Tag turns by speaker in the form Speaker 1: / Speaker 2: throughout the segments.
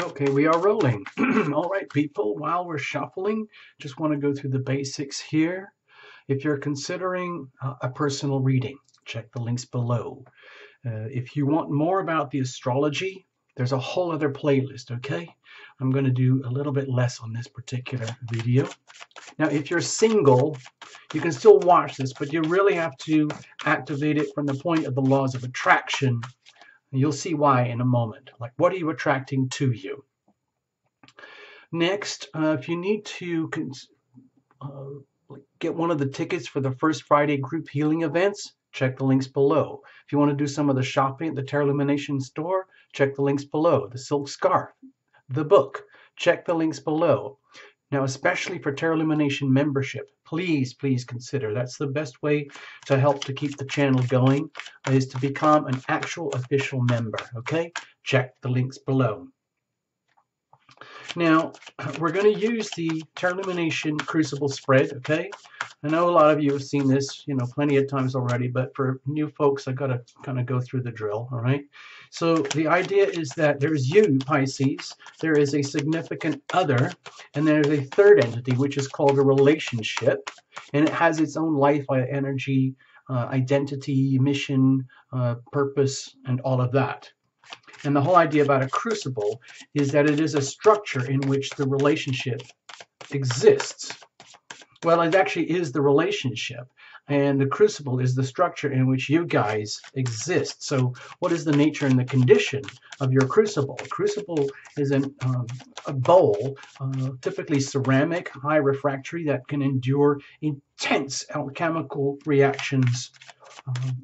Speaker 1: Okay, we are rolling. All right, people, while we're shuffling, just want to go through the basics here. If you're considering a personal reading, check the links below. If you want more about the astrology, there's a whole other playlist, okay? I'm going to do a little bit less on this particular video. Now, if you're single, you can still watch this, but you really have to activate it from the point of the laws of attraction. You'll see why in a moment. Like, what are you attracting to you? Next, if you need to get one of the tickets for the first Friday group healing events, check the links below. If you want to do some of the shopping at the Terra Lumination store, check the links below. The silk scarf, the book, check the links below. Now, especially for Terra Lumination membership, please consider. That's the best way to help to keep the channel going, is to become an actual official member, okay? Check the links below. Now, we're going to use the Terra Lumination Crucible spread, okay? I know a lot of you have seen this, plenty of times already, but for new folks, I've got to kind of go through the drill, all right? So the idea is that there's you, Pisces, there is a significant other, and there's a third entity, which is called a relationship, and it has its own life, energy, identity, mission, purpose, and all of that. And the whole idea about a crucible is that it is a structure in which the relationship exists. Well, it actually is the relationship, and the crucible is the structure in which you guys exist. So what is the nature and the condition of your crucible? A crucible is a bowl, typically ceramic, high refractory, that can endure intense alchemical reactions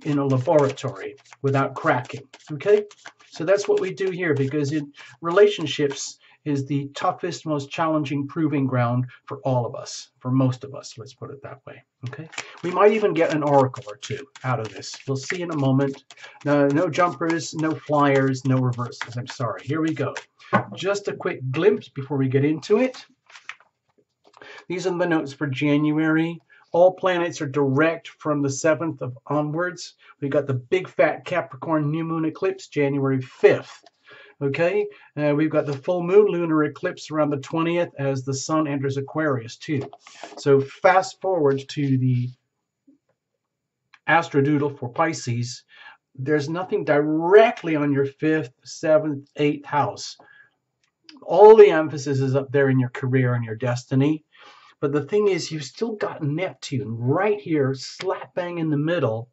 Speaker 1: in a laboratory without cracking, okay? So that's what we do here, because relationships is the toughest, most challenging proving ground for all of us, for most of us, let's put it that way, okay? We might even get an oracle or two out of this. We'll see in a moment. No jumpers, no flyers, no reversals. I'm sorry. Here we go. Just a quick glimpse before we get into it. These are the notes for January. All planets are direct from the 7th of onwards. We got the big fat Capricorn new moon eclipse January 5th. Okay, we've got the full moon lunar eclipse around the 20th as the sun enters Aquarius too. So fast forward to the astrodoodle for Pisces. There's nothing directly on your 5th, 7th, 8th house. All the emphasis is up there in your career and your destiny. But the thing is, you've still got Neptune right here, slap bang in the middle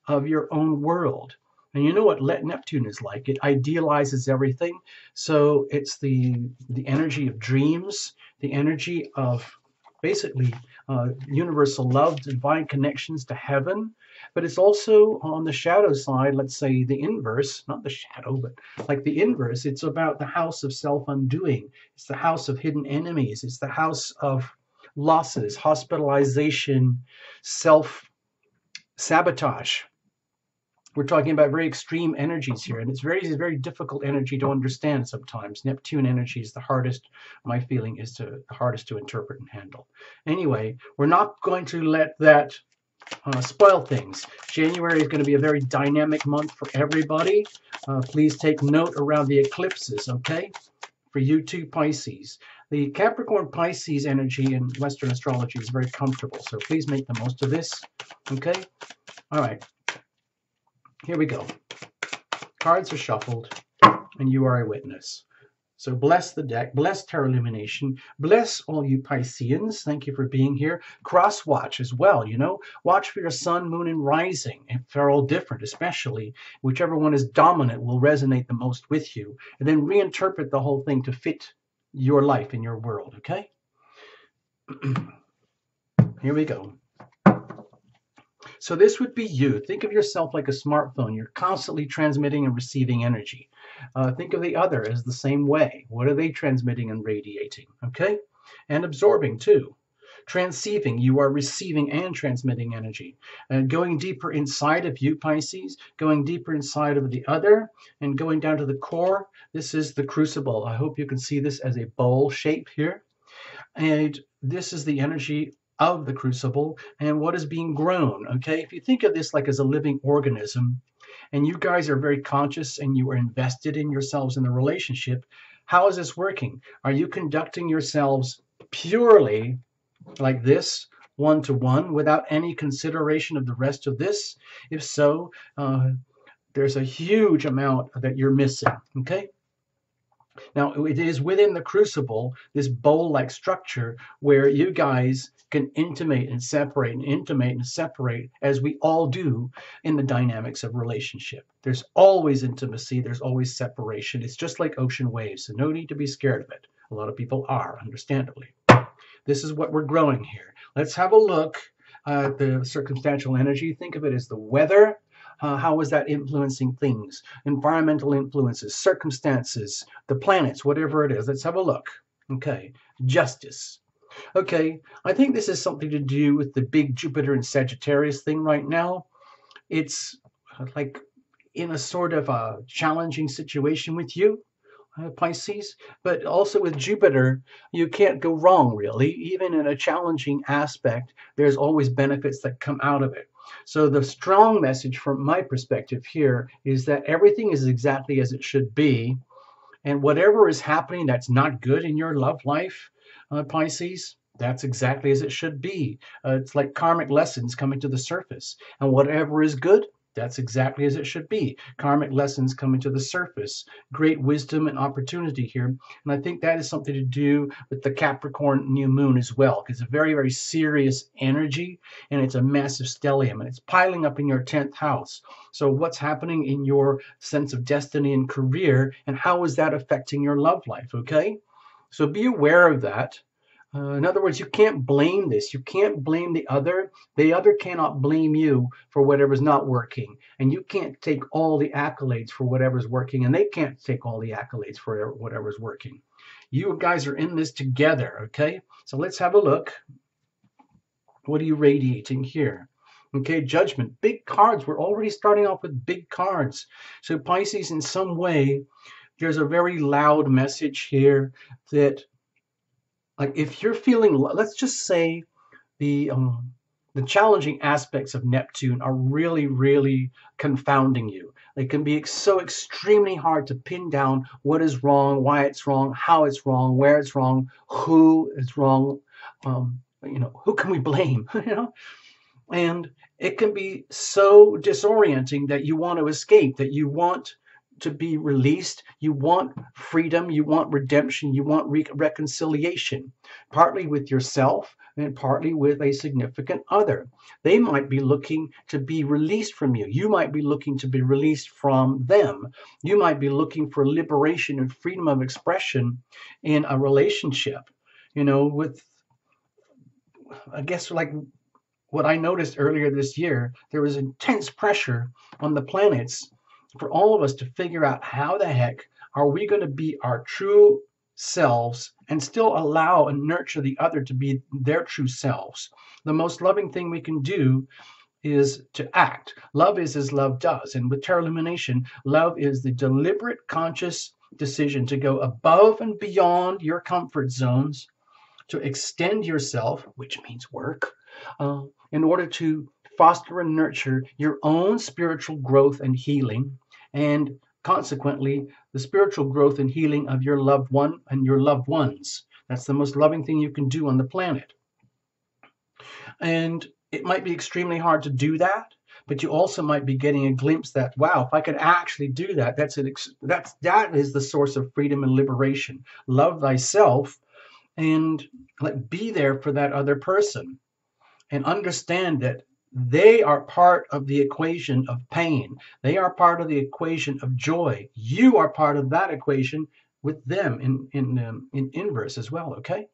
Speaker 1: of your own world. And you know what Neptune is like. It idealizes everything. So it's the energy of dreams, the energy of basically universal love, divine connections to heaven. But it's also on the shadow side, let's say the inverse, not the shadow, but like the inverse. It's about the house of self-undoing. It's the house of hidden enemies. It's the house of losses, hospitalization, self-sabotage. We're talking about very extreme energies here, and it's very difficult energy to understand sometimes. Neptune energy is the hardest, my feeling is the hardest to interpret and handle. Anyway, we're not going to let that spoil things. January is going to be a very dynamic month for everybody. Please take note around the eclipses, okay? For you too, Pisces. The Capricorn Pisces energy in Western astrology is very comfortable, so please make the most of this, okay? All right. Here we go. Cards are shuffled, and you are a witness. So bless the deck, bless Terra Lumination, bless all you Pisceans. Thank you for being here. Cross watch as well, Watch for your sun, moon, and rising. If they're all different, especially, whichever one is dominant will resonate the most with you. And then reinterpret the whole thing to fit your life and your world, okay? Here we go. So this would be you. Think of yourself like a smartphone. You're constantly transmitting and receiving energy. Think of the other as the same way. What are they transmitting and radiating? Okay? And absorbing too. Transceiving, you are receiving and transmitting energy. And going deeper inside of you, Pisces, going deeper inside of the other, and going down to the core. This is the crucible. I hope you can see this as a bowl shape here. And this is the energy of the crucible and what is being grown, okay? If you think of this like as a living organism, and you guys are very conscious and you are invested in yourselves in the relationship, How is this working? Are you conducting yourselves purely like this, one-to-one, without any consideration of the rest of this? If so, there's a huge amount that you're missing, okay? Now, it is within the crucible, this bowl-like structure, where you guys can intimate and separate and intimate and separate, as we all do in the dynamics of relationship. There's always intimacy, there's always separation. It's just like ocean waves, so no need to be scared of it. A lot of people are, understandably. This is what we're growing here. Let's have a look at the circumstantial energy. Think of it as the weather. How is that influencing things? Environmental influences, circumstances, the planets, whatever it is. Let's have a look. Okay, justice. Okay, I think this is something to do with the big Jupiter and Sagittarius thing right now. It's like in a sort of a challenging situation with you, Pisces, but also with Jupiter, you can't go wrong, really. Even in a challenging aspect, there's always benefits that come out of it. So the strong message from my perspective here is that everything is exactly as it should be, and whatever is happening that's not good in your love life, Pisces, that's exactly as it should be. It's like karmic lessons coming to the surface, and whatever is good, that's exactly as it should be. Karmic lessons coming to the surface. Great wisdom and opportunity here. And I think that is something to do with the Capricorn new moon as well, because it's a very, very serious energy, and it's a massive stellium, and it's piling up in your 10th house. So what's happening in your sense of destiny and career, and how is that affecting your love life, okay? So be aware of that. In other words, you can't blame this. You can't blame the other. The other cannot blame you for whatever's not working. And you can't take all the accolades for whatever's working. And they can't take all the accolades for whatever's working. You guys are in this together, okay? So let's have a look. What are you radiating here? Okay, judgment. Big cards. We're already starting off with big cards. So Pisces, in some way, there's a very loud message here that, like, if you're feeling, let's just say the challenging aspects of Neptune are really, really confounding you. They can be so extremely hard to pin down what is wrong, why it's wrong, how it's wrong, where it's wrong, who is wrong, who can we blame, And it can be so disorienting that you want to escape, that you want to be released, you want freedom, you want redemption, you want reconciliation, partly with yourself and partly with a significant other. They might be looking to be released from you. You might be looking to be released from them. You might be looking for liberation and freedom of expression in a relationship, with, I guess, like what I noticed earlier this year, there was intense pressure on the planets for all of us to figure out how the heck are we going to be our true selves and still allow and nurture the other to be their true selves. The most loving thing we can do is to act. Love is as love does. And with Tarot Lumination, love is the deliberate, conscious decision to go above and beyond your comfort zones, to extend yourself, which means work, in order to foster and nurture your own spiritual growth and healing, and consequently the spiritual growth and healing of your loved one and your loved ones. That's the most loving thing you can do on the planet. And it might be extremely hard to do that, but you also might be getting a glimpse that, wow, if I could actually do that, that is the source of freedom and liberation. Love thyself and be there for that other person, and understand that they are part of the equation of pain. They are part of the equation of joy. You are part of that equation with them in inverse as well, okay?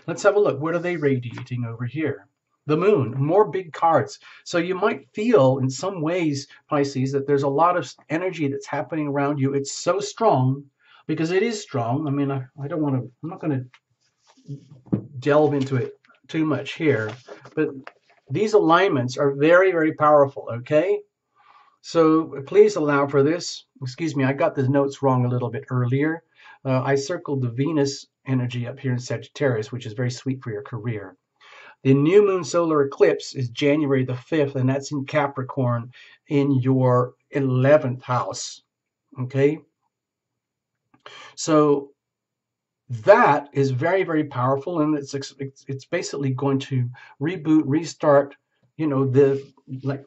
Speaker 1: Let's have a look. What are they radiating over here? The moon, more big cards. So you might feel in some ways, Pisces, that there's a lot of energy that's happening around you. It's so strong, because it is strong. I mean, I'm not going to delve into it too much here, but these alignments are very, very powerful, okay? So please allow for this. Excuse me, I got the notes wrong a little bit earlier. I circled the Venus energy up here in Sagittarius, which is very sweet for your career. The new moon solar eclipse is January the 5th, and that's in Capricorn in your 11th house, okay? So that is very, very powerful, and it's basically going to reboot, restart, the like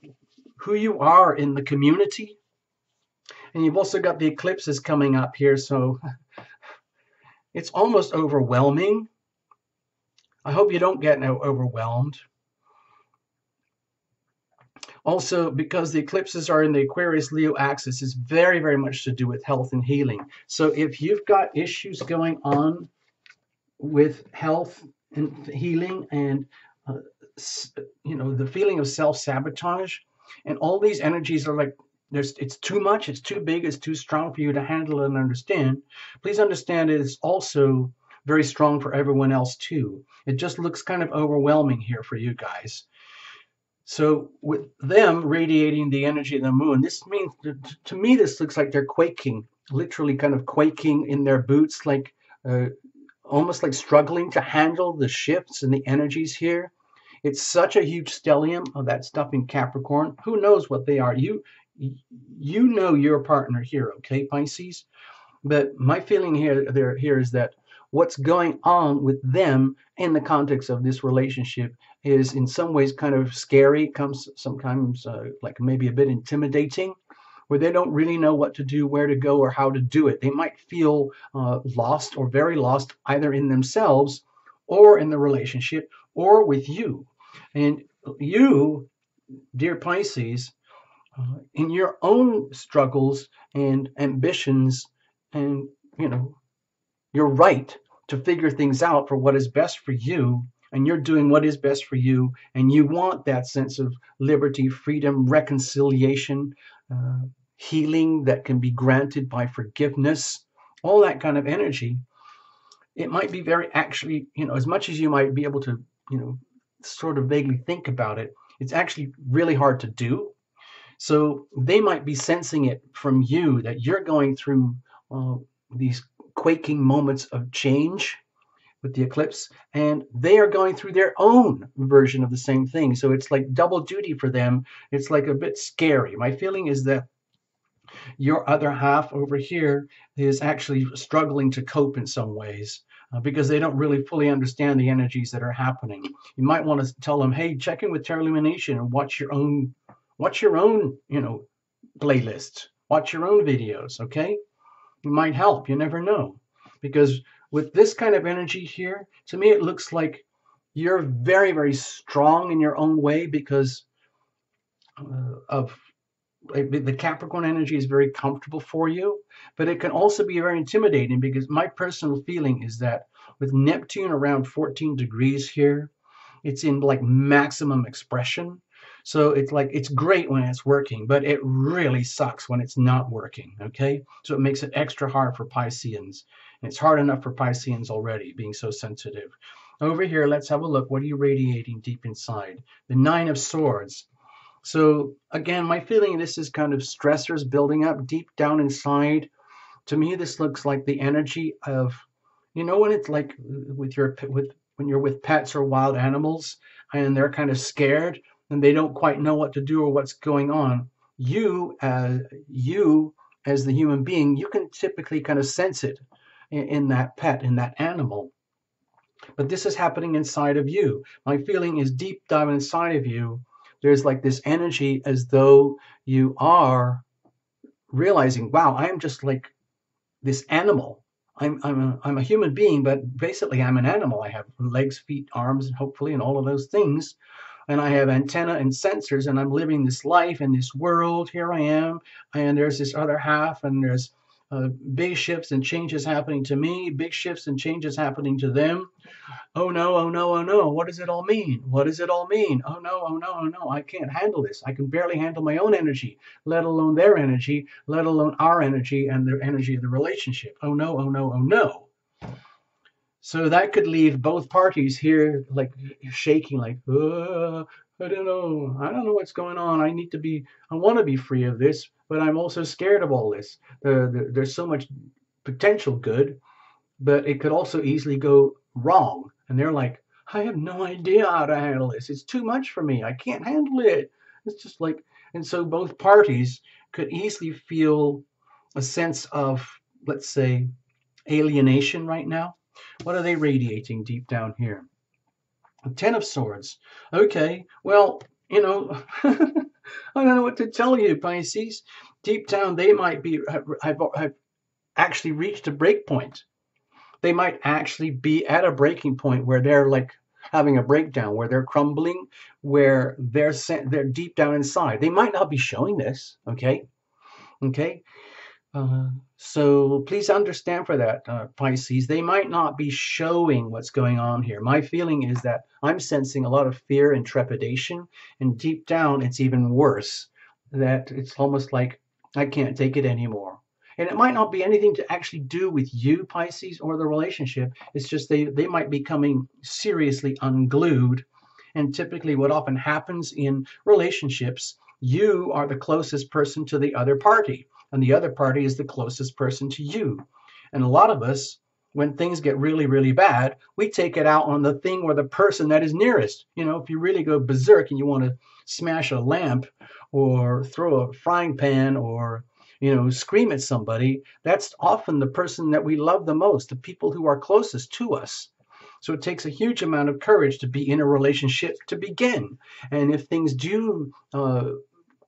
Speaker 1: who you are in the community. And you've also got the eclipses coming up here, so it's almost overwhelming. I hope you don't get overwhelmed. Also, because the eclipses are in the Aquarius Leo axis, is very, very much to do with health and healing. So if you've got issues going on with health and healing, and uh, the feeling of self-sabotage, and all these energies are like, it's too much, it's too big, it's too strong for you to handle and understand. Please understand it is also very strong for everyone else too. It just looks kind of overwhelming here for you guys. So with them radiating the energy of the moon, this means, to me, this looks like they're quaking, literally kind of quaking in their boots, like almost like struggling to handle the shifts and the energies here. It's such a huge stellium of that stuff in Capricorn. Who knows what they are? You know your partner here, okay, Pisces? But my feeling here is that what's going on with them in the context of this relationship is in some ways kind of scary, comes sometimes like maybe a bit intimidating, where they don't really know what to do, where to go, or how to do it. They might feel lost or very lost, either in themselves or in the relationship or with you. And you, dear Pisces, in your own struggles and ambitions, and you're right to figure things out for what is best for you, and you're doing what is best for you, and you want that sense of liberty, freedom, reconciliation, uh, healing that can be granted by forgiveness, all that kind of energy. It might be very, actually, as much as you might be able to, sort of vaguely think about it, it's actually really hard to do. So they might be sensing it from you, that you're going through uh, these quaking moments of change with the eclipse, and they are going through their own version of the same thing. So it's like double duty for them. It's like a bit scary. My feeling is that your other half over here is actually struggling to cope in some ways. Because they don't really fully understand the energies that are happening. You might want to tell them, hey, check in with Terra Lumination and watch your own, playlists, watch your own videos, okay? It might help, you never know. Because with this kind of energy here, to me, it looks like you're very, very strong in your own way, because of the Capricorn energy is very comfortable for you, but it can also be very intimidating, because my personal feeling is that with Neptune around 14 degrees here, it's in like maximum expression. So it's like, it's great when it's working, but it really sucks when it's not working, okay? So it makes it extra hard for Pisceans. And it's hard enough for Pisceans already, being so sensitive. Over here, let's have a look. What are you radiating deep inside? The Nine of Swords. So again, my feeling, this is kind of stressors building up deep down inside. To me, this looks like the energy of, when it's like when you're with pets or wild animals, and they're kind of scared and they don't quite know what to do or what's going on. You as the human being, you can typically kind of sense it in that pet, in that animal. But this is happening inside of you. My feeling is deep down inside of you, there's like this energy, as though you are realizing, wow, I'm just like this animal. I'm a human being, but basically I'm an animal. I have legs, feet, arms, and hopefully, and all of those things. And I have antenna and sensors, and I'm living this life in this world. Here I am, and there's this other half, and there's big shifts and changes happening to me, big shifts and changes happening to them. Oh no, oh no, oh no. What does it all mean? What does it all mean? Oh no, oh no, oh no. I can't handle this. I can barely handle my own energy, let alone their energy, let alone our energy and the energy of the relationship. Oh no, oh no, oh no. So that could leave both parties here like shaking, like, I don't know. I don't know what's going on. I want to be free of this, but I'm also scared of all this. There's so much potential good, but it could also easily go wrong. And they're like, I have no idea how to handle this. It's too much for me. I can't handle it. It's just like, and so both parties could easily feel a sense of, let's say, alienation right now. What are they radiating deep down here? Ten of Swords. Okay, well, you know, I don't know what to tell you, Pisces. Deep down, they might be have actually reached a break point. They might actually be at a breaking point where they're like having a breakdown, where they're crumbling, where they're deep down inside. They might not be showing this. Okay, okay. So please understand for that, Pisces, they might not be showing what's going on here. My feeling is that I'm sensing a lot of fear and trepidation, and deep down, it's even worse. That it's almost like I can't take it anymore. And it might not be anything to actually do with you, Pisces, or the relationship. It's just they might be coming seriously unglued. And typically, what often happens in relationships, you are the closest person to the other party and the other party is the closest person to you. And a lot of us, when things get really, really bad, we take it out on the thing or the person that is nearest. You know, if you really go berserk and you want to smash a lamp or throw a frying pan or, you know, scream at somebody, that's often the person that we love the most, the people who are closest to us. So it takes a huge amount of courage to be in a relationship to begin. And if things do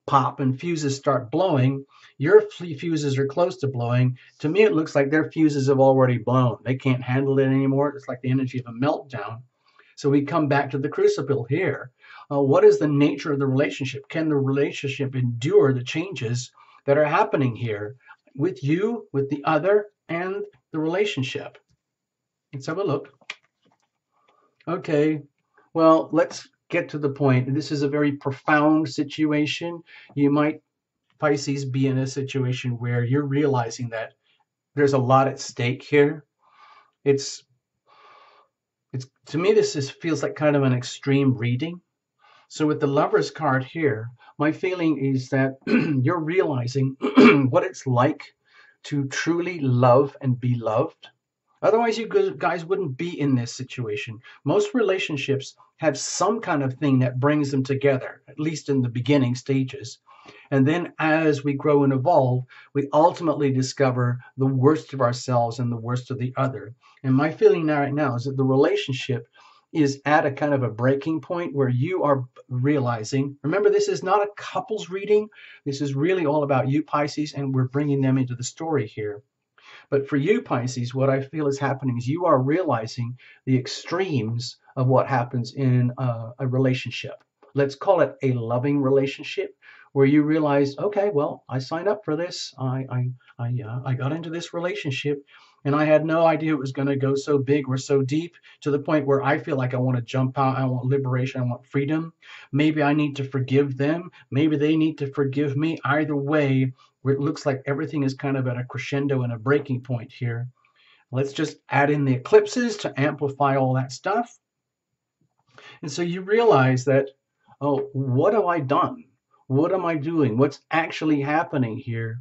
Speaker 1: pop and fuses start blowing, your fuses are close to blowing. To me, it looks like their fuses have already blown. They can't handle it anymore. It's like the energy of a meltdown. So we come back to the crucible here. What is the nature of the relationship? Can the relationship endure the changes that are happening here with you, with the other, and the relationship? Let's have a look. Okay, well, let's get to the point. This is a very profound situation. You might, Pisces, be in a situation where you're realizing that there's a lot at stake here. It's to me, feels like kind of an extreme reading. So with the Lover's card here, my feeling is that you're realizing what it's like to truly love and be loved. Otherwise, you guys wouldn't be in this situation. Most relationships have some kind of thing that brings them together, at least in the beginning stages. And then as we grow and evolve, we ultimately discover the worst of ourselves and the worst of the other. And my feeling now, right now is that the relationship is at a kind of a breaking point where you are realizing, remember, this is not a couples reading. This is really all about you, Pisces, and we're bringing them into the story here. But for you, Pisces, what I feel is happening is you are realizing the extremes of what happens in a relationship. Let's call it a loving relationship, where you realize, okay, well, I signed up for this. I got into this relationship, and I had no idea it was going to go so big or so deep to the point where I feel like I want to jump out. I want liberation. I want freedom. Maybe I need to forgive them. Maybe they need to forgive me. Either way, where it looks like everything is kind of at a crescendo and a breaking point here. Let's just add in the eclipses to amplify all that stuff. And so you realize that, oh, what have I done? What am I doing? What's actually happening here?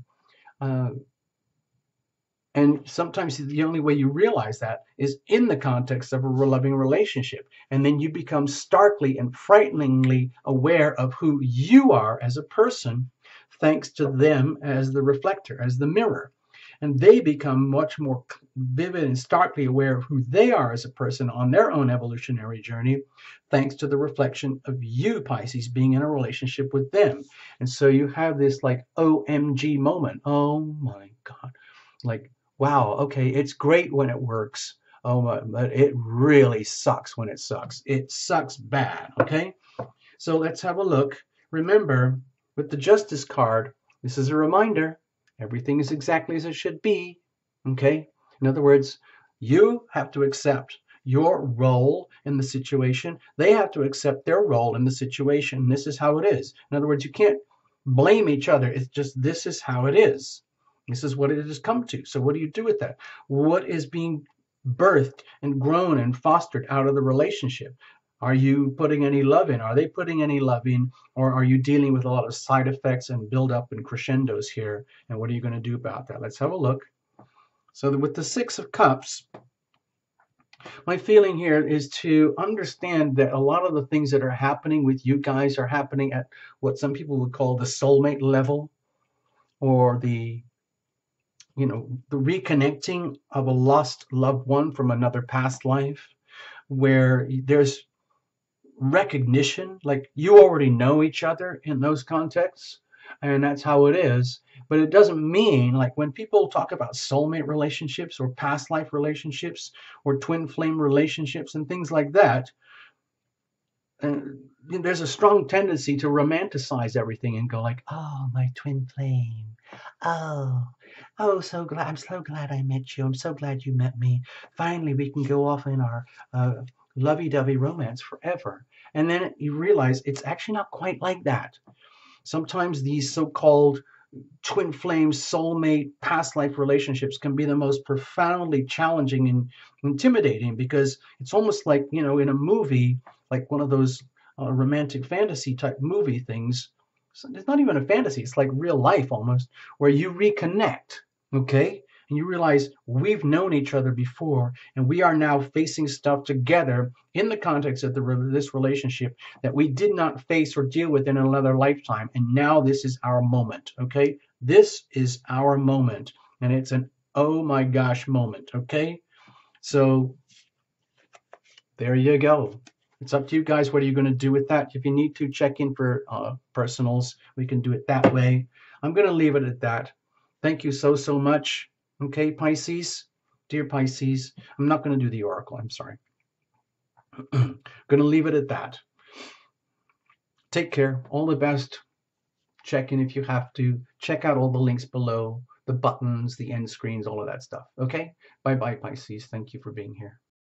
Speaker 1: And sometimes the only way you realize that is in the context of a loving relationship. And then you become starkly and frighteningly aware of who you are as a person, thanks to them as the reflector, as the mirror. And they become much more vivid and starkly aware of who they are as a person on their own evolutionary journey, thanks to the reflection of you, Pisces, being in a relationship with them. And so you have this like OMG moment. Oh my God. Like, wow, okay, it's great when it works. Oh, but it really sucks when it sucks. It sucks bad, okay? So let's have a look. Remember, with the Justice card, this is a reminder. Everything is exactly as it should be, okay? In other words, you have to accept your role in the situation. They have to accept their role in the situation. This is how it is. In other words, you can't blame each other. It's just this is how it is. This is what it has come to. So what do you do with that? What is being birthed and grown and fostered out of the relationship? Are you putting any love in? Are they putting any love in? Or are you dealing with a lot of side effects and build up and crescendos here? And what are you going to do about that? Let's have a look. So with the Six of Cups, my feeling here is to understand that a lot of the things that are happening with you guys are happening at what some people would call the soulmate level, or the the reconnecting of a lost loved one from another past life, where there's recognition, like you already know each other in those contexts, and that's how it is. But it doesn't mean, like when people talk about soulmate relationships or past life relationships or twin flame relationships and things like that, there's a strong tendency to romanticize everything and go like, oh, my twin flame. Oh, so glad. I'm so glad I met you. I'm so glad you met me. Finally, we can go off in our lovey-dovey romance forever. And then you realize it's actually not quite like that. Sometimes these so-called twin flame, soulmate, past life relationships can be the most profoundly challenging and intimidating, because it's almost like, in a movie, like one of those romantic fantasy type movie things. It's not even a fantasy, it's like real life almost, where you reconnect, okay? And you realize we've known each other before, and we are now facing stuff together in the context of this relationship that we did not face or deal with in another lifetime. And now this is our moment, okay? This is our moment. And it's an oh my gosh moment, okay? So there you go. It's up to you guys. What are you going to do with that? If you need to check in for personals, we can do it that way. I'm going to leave it at that. Thank you so much. Okay, Pisces, dear Pisces, I'm not going to do the oracle. I'm sorry. Going to leave it at that. Take care. All the best. Check in if you have to. Check out all the links below, the buttons, the end screens, all of that stuff. Okay? Bye-bye, Pisces. Thank you for being here.